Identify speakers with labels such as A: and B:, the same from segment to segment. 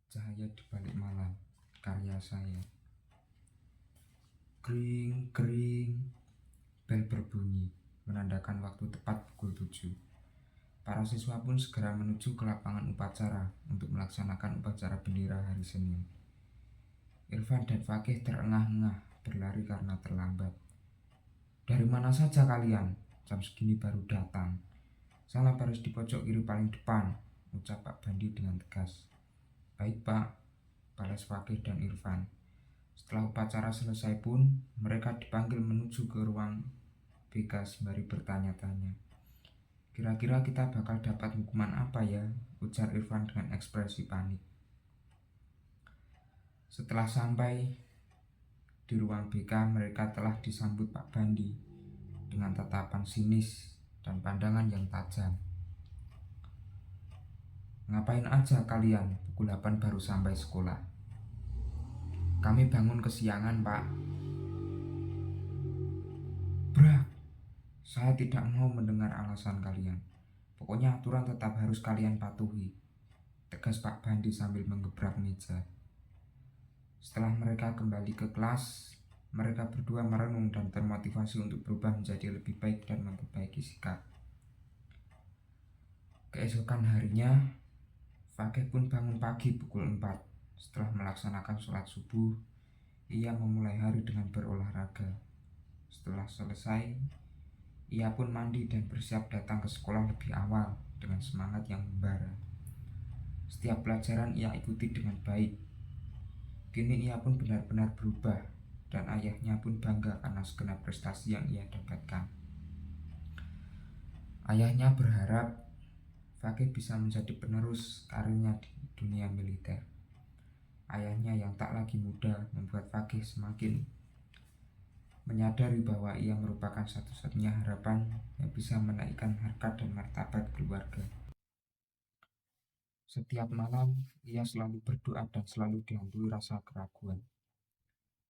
A: Cahaya di balik malam, karya saya. Kring, kring, bel berbunyi, menandakan waktu tepat pukul 7. Para siswa pun segera menuju ke lapangan upacara untuk melaksanakan upacara bendera hari Senin. Irfan dan Fakih terengah-engah berlari karena terlambat. Dari mana saja kalian? Jam segini baru datang. Salah baris di pojok kiri paling depan, ucap Pak Bandi dengan tegas. Baik Pak, balas Fakih dan Irfan. Setelah upacara selesai pun, mereka dipanggil menuju ke ruang BK sembari bertanya-tanya. Kira-kira kita bakal dapat hukuman apa ya? Ujar Irfan dengan ekspresi panik. Setelah sampai di ruang BK, mereka telah disambut Pak Bandi dengan tatapan sinis dan pandangan yang tajam. Ngapain aja kalian? Pukul 8 baru sampai sekolah. Kami bangun kesiangan, Pak. Brak, saya tidak mau mendengar alasan kalian. Pokoknya aturan tetap harus kalian patuhi, tegas Pak Bandi sambil menggebrak meja. Setelah mereka kembali ke kelas, mereka berdua merenung dan termotivasi untuk berubah menjadi lebih baik dan memperbaiki sikap. Keesokan harinya, Fakih pun bangun pagi pukul 4. Setelah melaksanakan sholat subuh, ia memulai hari dengan berolahraga. Setelah selesai, ia pun mandi dan bersiap datang ke sekolah lebih awal dengan semangat yang membara. Setiap pelajaran ia ikuti dengan baik. Kini ia pun benar-benar berubah dan ayahnya pun bangga karena segenap prestasi yang ia dapatkan. Ayahnya berharap Fakih bisa menjadi penerus karirnya di dunia militer. Ayahnya yang tak lagi muda membuat Fakih semakin menyadari bahwa ia merupakan satu-satunya harapan yang bisa menaikkan harkat dan martabat keluarga. Setiap malam, ia selalu berdoa dan selalu dihantui rasa keraguan.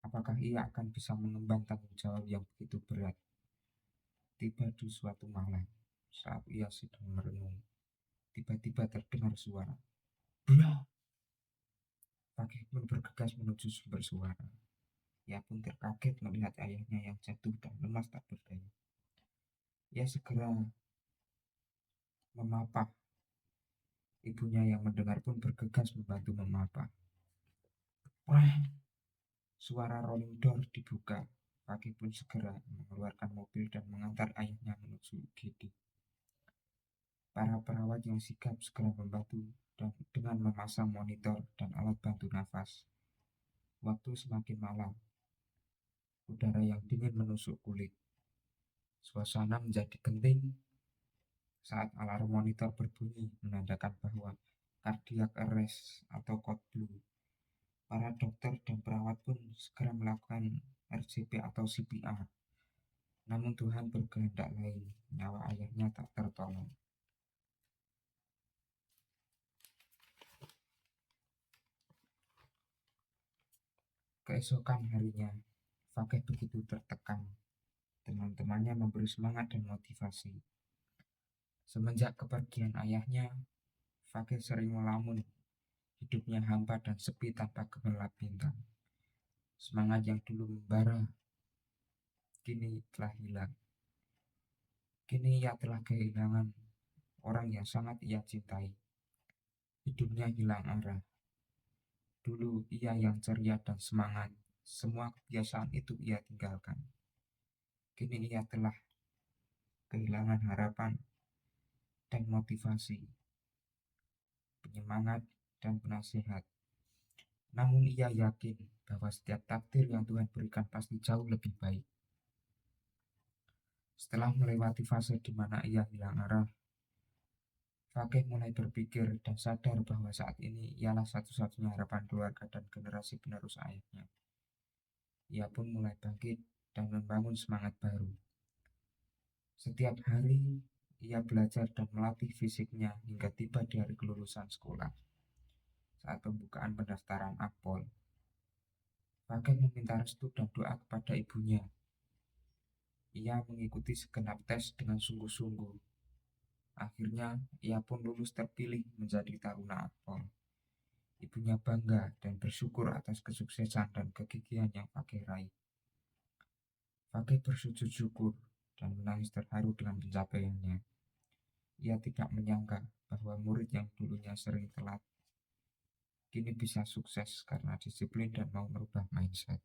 A: Apakah ia akan bisa mengemban tanggung jawab yang begitu berat? Tiba di suatu malam, saat ia sedang merenung, tiba-tiba terdengar suara. Bra! Fakih pun bergegas menuju sumber suara. Ia pun terkaget melihat ayahnya yang jatuh dan lemas tak berdaya. Ia segera memapah. Ibunya yang mendengar pun bergegas membantu memapah. Wah! Suara rolling door dibuka. Fakih pun segera mengeluarkan mobil dan mengantar ayahnya menuju UGD. Para perawat yang sigap segera membantu dan dengan memasang monitor dan alat bantu nafas. Waktu semakin malam, udara yang dingin menusuk kulit. Suasana menjadi genting saat alarm monitor berbunyi menandakan bahwa cardiac arrest atau code blue. Para dokter dan perawat pun segera melakukan RCP atau CPR. Namun Tuhan berkehendak lain, nyawa ayahnya tak tertolong. Keesokan harinya, Fakih begitu tertekan. Teman-temannya memberi semangat dan motivasi. Semenjak kepergian ayahnya, Fakih sering melamun. Hidupnya hampa dan sepi tanpa gemerlap bintang. Semangat yang dulu membara, kini telah hilang. Kini ia telah kehilangan orang yang sangat ia cintai. Hidupnya hilang arah. Dulu ia yang ceria dan semangat. Semua kebiasaan itu ia tinggalkan. Kini ia telah kehilangan harapan dan motivasi, penyemangat dan penasihat. Namun ia yakin bahwa setiap takdir yang Tuhan berikan pasti jauh lebih baik. Setelah melewati fase di mana ia hilang arah, Fakih mulai berpikir dan sadar bahwa saat ini ialah satu-satunya harapan keluarga dan generasi penerus ayahnya. Ia pun mulai bangkit dan membangun semangat baru. Setiap hari, ia belajar dan melatih fisiknya hingga tiba di hari kelulusan sekolah. Saat pembukaan pendaftaran Akpol, Fakih meminta restu dan doa kepada ibunya. Ia mengikuti segenap tes dengan sungguh-sungguh. Akhirnya, ia pun lulus terpilih menjadi taruna Akpol. Ibu Ibunya bangga dan bersyukur atas kesuksesan dan kegigihan yang Fakih raih. Fakih bersujud syukur dan menangis terharu dengan pencapaiannya. Ia tidak menyangka bahwa murid yang dulunya sering telat kini bisa sukses karena disiplin dan mau merubah mindset.